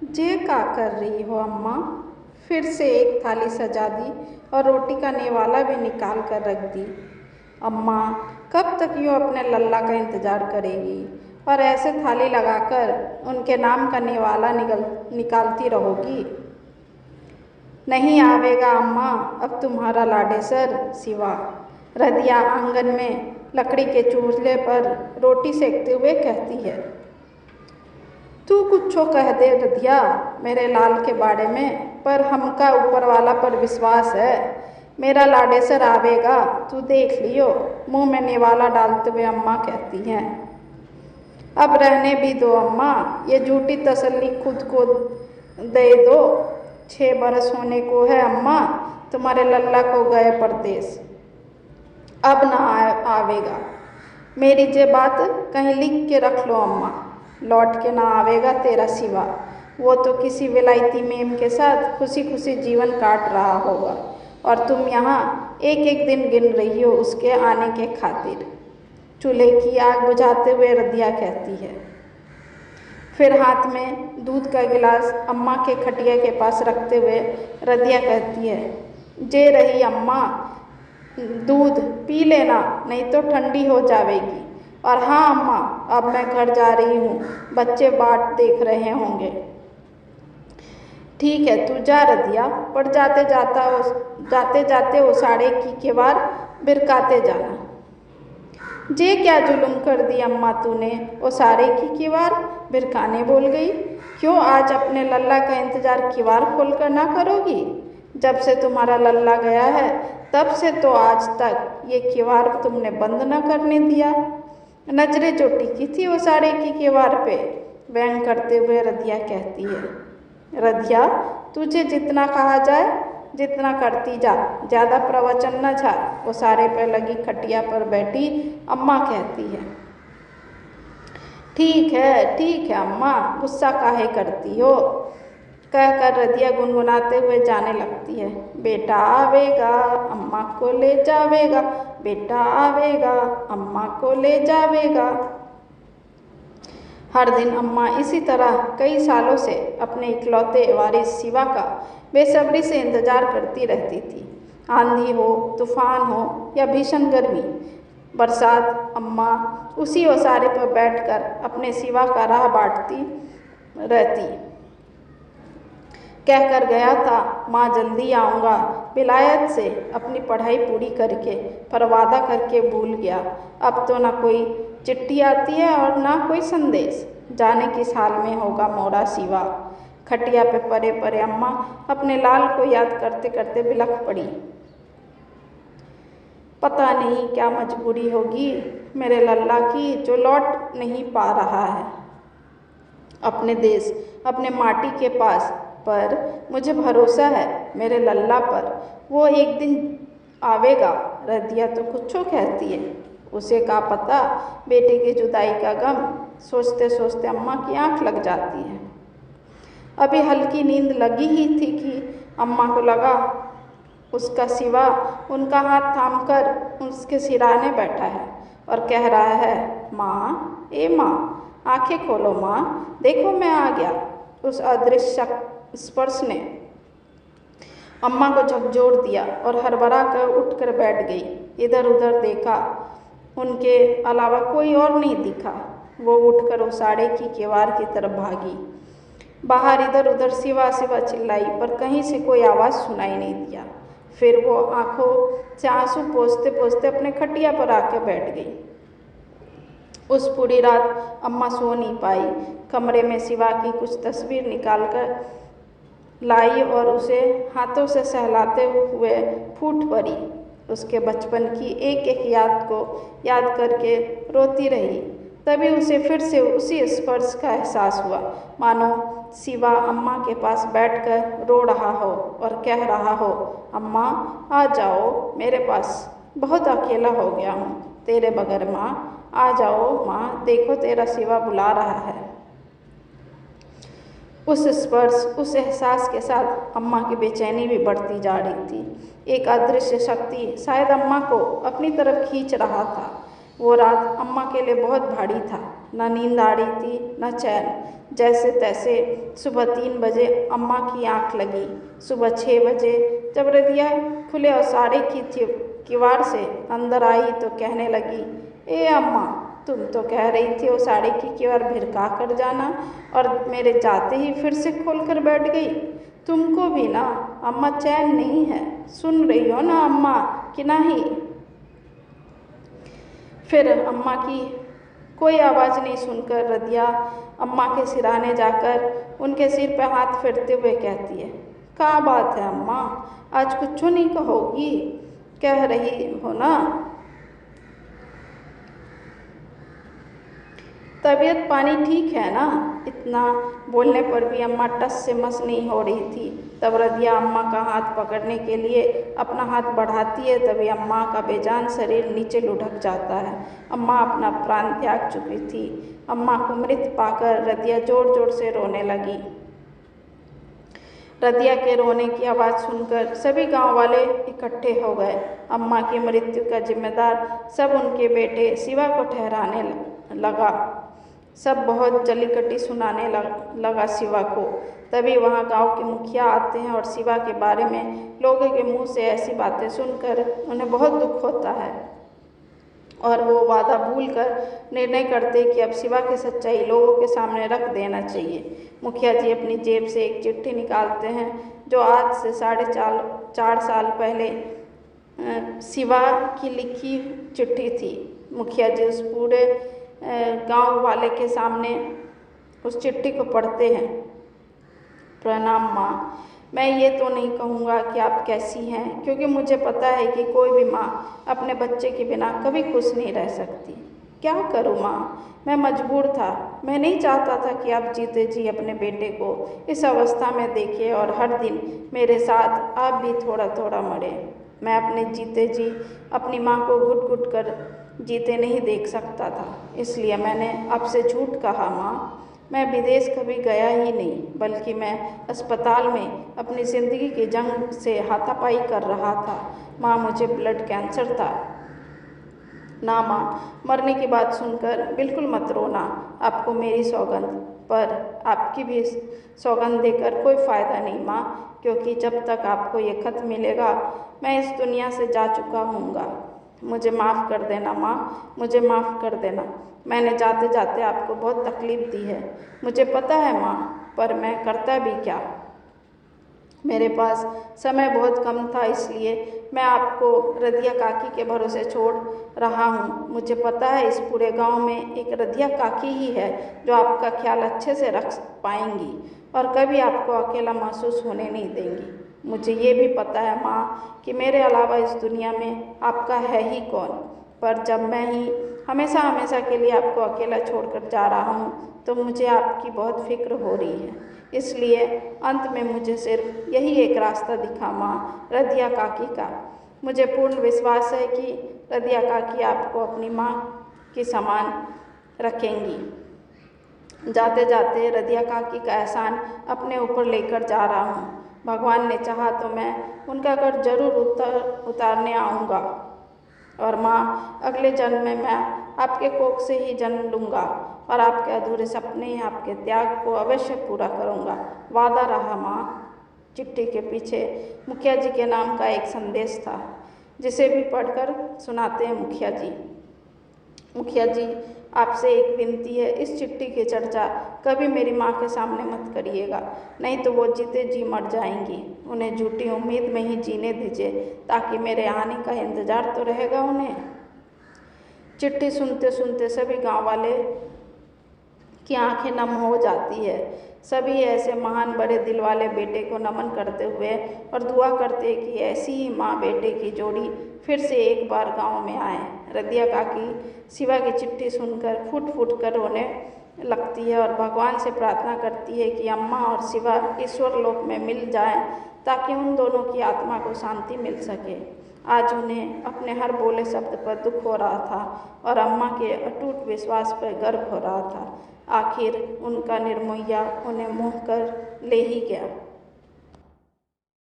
जे क्या कर रही हो अम्मा? फिर से एक थाली सजा दी और रोटी का नेवाला भी निकाल कर रख दी। अम्मा कब तक यूँ अपने लल्ला का इंतज़ार करेगी और ऐसे थाली लगाकर उनके नाम का नेवाला निकालती रहोगी? नहीं आवेगा अम्मा अब तुम्हारा लाडेसर शिवा। रदिया आंगन में लकड़ी के चूल्हे पर रोटी सेकते हुए कहती है। तू कुछो कह दे रदिया मेरे लाल के बारे में, पर हमका ऊपर वाला पर विश्वास है। मेरा लाडेसर आवेगा, तू देख लियो, मुँह में नेवाला डालते हुए अम्मा कहती हैं। अब रहने भी दो अम्मा, ये झूठी तसल्ली खुद को दे दो। 6 बरस होने को है अम्मा तुम्हारे लल्ला को गए परदेश, अब ना आवेगा। मेरी जे बात कहीं लिख के रख लो अम्मा, लौट के ना आवेगा तेरा शिवा। वो तो किसी विलायती मेम के साथ खुशी खुशी जीवन काट रहा होगा और तुम यहाँ एक एक दिन गिन रही हो उसके आने के खातिर। चूल्हे की आग बुझाते हुए रदिया कहती है। फिर हाथ में दूध का गिलास अम्मा के खटिया के पास रखते हुए रदिया कहती है। जे रही अम्मा, दूध पी लेना नहीं तो ठंडी हो जाएगी। और हाँ अम्मा, अब मैं घर जा रही हूँ, बच्चे बाट देख रहे होंगे। ठीक है तू जा रदिया, पर जाते जाते ओसाड़े की केवाड़ बिरकाते जाना। जे क्या जुल्म कर दी अम्मा तूने, ओसारे की केवाड़ बिरकाने बोल गई। क्यों आज अपने लल्ला का इंतज़ार केवाड़ खोल कर ना करोगी? जब से तुम्हारा लल्ला गया है तब से तो आज तक ये केवाड़ तुमने बंद न करने दिया। नजरें जो टिकी थी ओसारे की केवाड़ पे, व्यंग करते हुए रदिया कहती है। रदिया तुझे जितना कहा जाए जितना करती जा, ज़्यादा प्रवचन न झाड़। ओसारे पर लगी खटिया पर बैठी अम्मा कहती है। ठीक है अम्मा, गुस्सा काहे करती हो? कहकर रदिया गुनगुनाते हुए जाने लगती है। बेटा आवेगा अम्मा को ले जावेगा, बेटा आवेगा अम्मा को ले जावेगा। हर दिन अम्मा इसी तरह कई सालों से अपने इकलौते वारिस शिवा का बेसब्री से इंतज़ार करती रहती थी। आंधी हो, तूफान हो या भीषण गर्मी, बरसात, अम्मा उसी ओसारे पर बैठकर अपने शिवा का राह बांटती रहती। कहकर गया था माँ जल्दी आऊँगा विलायत से अपनी पढ़ाई पूरी करके, पर वादा करके भूल गया। अब तो ना कोई चिट्ठी आती है और ना कोई संदेश। जाने किस हाल में होगा मोरा शिवा। खटिया पे परे परे अम्मा अपने लाल को याद करते करते बिलख पड़ी। पता नहीं क्या मजबूरी होगी मेरे लल्ला की जो लौट नहीं पा रहा है अपने देश, अपने माटी के पास। पर मुझे भरोसा है मेरे लल्ला पर, वो एक दिन आवेगा। रदिया तो कुछो कहती है, उसे क्या पता बेटे की जुदाई का गम। सोचते सोचते अम्मा की आंख लग जाती है। अभी हल्की नींद लगी ही थी कि अम्मा को लगा उसका शिवा उनका हाथ थामकर उसके सिराने बैठा है और कह रहा है, माँ ए माँ, आंखें खोलो माँ, देखो मैं आ गया। उस अदृश्य स्पर्श ने अम्मा को झकझोर दिया और हड़बड़ा कर उठकर बैठ गई। इधर उधर देखा, उनके अलावा कोई और नहीं दिखा। वो उठकर ओसाड़े की केवाड़ की तरफ भागी। बाहर इधर उधर शिवा शिवा चिल्लाई, पर कहीं से कोई आवाज़ सुनाई नहीं दिया। फिर वो आंखों से आंसू पोंछते पोंछते अपने खटिया पर आकर बैठ गई। उस पूरी रात अम्मा सो नहीं पाई। कमरे में शिवा की कुछ तस्वीर निकालकर लाई और उसे हाथों से सहलाते हुए फूट पड़ी। उसके बचपन की एक एक याद को याद करके रोती रही। तभी उसे फिर से उसी स्पर्श का एहसास हुआ, मानो शिवा अम्मा के पास बैठकर रो रहा हो और कह रहा हो, अम्मा आ जाओ मेरे पास, बहुत अकेला हो गया हूँ तेरे बगैर माँ, आ जाओ माँ, देखो तेरा शिवा बुला रहा है। उस स्पर्श, उस एहसास के साथ अम्मा की बेचैनी भी बढ़ती जा रही थी। एक अदृश्य शक्ति शायद अम्मा को अपनी तरफ खींच रहा था। वो रात अम्मा के लिए बहुत भारी था। न नींद आ रही थी न चैन। जैसे तैसे सुबह 3 बजे अम्मा की आंख लगी। सुबह 6 बजे जब रदिया खुले और साड़ी की किवाड़ से अंदर आई तो कहने लगी, ए अम्मा, तुम तो कह रही थी वो साड़ी की किवाड़ भिरका कर जाना और मेरे जाते ही फिर से खोल कर बैठ गई। तुमको भी ना अम्मा चैन नहीं है। सुन रही हो ना अम्मा कि नहीं? फिर अम्मा की कोई आवाज़ नहीं सुनकर रदिया अम्मा के सिराने जाकर उनके सिर पर हाथ फेरते हुए कहती है, क्या बात है अम्मा, आज कुछ नहीं कहोगी? कह रही हो ना तबीयत पानी ठीक है ना? इतना बोलने पर भी अम्मा टस से मस नहीं हो रही थी। तब रदिया अम्मा का हाथ पकड़ने के लिए अपना हाथ बढ़ाती है, तभी अम्मा का बेजान शरीर नीचे लुढ़क जाता है। अम्मा अपना प्राण त्याग चुकी थी। अम्मा को मृत पाकर रदिया जोर जोर से रोने लगी। रदिया के रोने की आवाज़ सुनकर सभी गांव वाले इकट्ठे हो गए। अम्मा की मृत्यु का जिम्मेदार सब उनके बेटे शिवा को ठहराने लगा। सब बहुत जलीकट्टी सुनाने लगा शिवा को। तभी वहाँ गांव के मुखिया आते हैं और शिवा के बारे में लोगों के मुंह से ऐसी बातें सुनकर उन्हें बहुत दुख होता है और वो वादा भूलकर निर्णय करते कि अब शिवा की सच्चाई लोगों के सामने रख देना चाहिए। मुखिया जी अपनी जेब से एक चिट्ठी निकालते हैं जो आज से 4.5 साल पहले शिवा की लिखी चिट्ठी थी। मुखिया जी उस पूरे गांव वाले के सामने उस चिट्ठी को पढ़ते हैं। प्रणाम माँ, मैं ये तो नहीं कहूँगा कि आप कैसी हैं, क्योंकि मुझे पता है कि कोई भी माँ अपने बच्चे के बिना कभी खुश नहीं रह सकती। क्या करूँ माँ, मैं मजबूर था। मैं नहीं चाहता था कि आप जीते जी अपने बेटे को इस अवस्था में देखें और हर दिन मेरे साथ आप भी थोड़ा थोड़ा मरे। मैं अपने जीते जी अपनी माँ को घुट घुट कर जीते नहीं देख सकता था, इसलिए मैंने आपसे झूठ कहा माँ। मैं विदेश कभी गया ही नहीं, बल्कि मैं अस्पताल में अपनी ज़िंदगी की जंग से हाथापाई कर रहा था। माँ, मुझे ब्लड कैंसर था। ना माँ, मरने की बात सुनकर बिल्कुल मत रोना। आपको मेरी सौगंध, पर आपकी भी सौगंध देकर कोई फ़ायदा नहीं माँ, क्योंकि जब तक आपको ये खत मिलेगा मैं इस दुनिया से जा चुका हूँगा। मुझे माफ़ कर देना माँ, मुझे माफ़ कर देना। मैंने जाते जाते आपको बहुत तकलीफ़ दी है, मुझे पता है माँ, पर मैं करता भी क्या। मेरे पास समय बहुत कम था, इसलिए मैं आपको रदिया काकी के भरोसे छोड़ रहा हूँ। मुझे पता है इस पूरे गांव में एक रदिया काकी ही है जो आपका ख्याल अच्छे से रख पाएंगी और कभी आपको अकेला महसूस होने नहीं देंगी। मुझे ये भी पता है माँ कि मेरे अलावा इस दुनिया में आपका है ही कौन, पर जब मैं ही हमेशा हमेशा के लिए आपको अकेला छोड़कर जा रहा हूँ तो मुझे आपकी बहुत फिक्र हो रही है। इसलिए अंत में मुझे सिर्फ यही एक रास्ता दिखा माँ, रदिया काकी का। मुझे पूर्ण विश्वास है कि रदिया काकी आपको अपनी माँ के समान रखेंगी। जाते जाते रदिया काकी का एहसान अपने ऊपर लेकर जा रहा हूँ। भगवान ने चाहा तो मैं उनका घर जरूर उतारने आऊँगा और माँ, अगले जन्म में मैं आपके कोख से ही जन्म लूँगा और आपके अधूरे सपने, आपके त्याग को अवश्य पूरा करूँगा। वादा रहा माँ। चिट्ठी के पीछे मुखिया जी के नाम का एक संदेश था, जिसे भी पढ़कर सुनाते हैं मुखिया जी। मुखिया जी, आपसे एक विनती है, इस चिट्ठी की चर्चा कभी मेरी माँ के सामने मत करिएगा, नहीं तो वो जीते जी मर जाएंगी। उन्हें झूठी उम्मीद में ही जीने दीजिए, ताकि मेरे आने का इंतज़ार तो रहेगा उन्हें। चिट्ठी सुनते सुनते सभी गांव वाले की आंखें नम हो जाती है। सभी ऐसे महान बड़े दिल वाले बेटे को नमन करते हुए और दुआ करते कि ऐसी ही माँ बेटे की जोड़ी फिर से एक बार गांव में आए। रदिया काकी शिवा की चिट्ठी सुनकर फूट फूट कर रोने लगती है और भगवान से प्रार्थना करती है कि अम्मा और शिवा ईश्वर लोक में मिल जाएं, ताकि उन दोनों की आत्मा को शांति मिल सके। आज उन्हें अपने हर बोले शब्द पर दुख हो रहा था और अम्मा के अटूट विश्वास पर गर्व हो रहा था। आखिर उनका निर्मोहिया उन्हें मोह कर ले ही गया।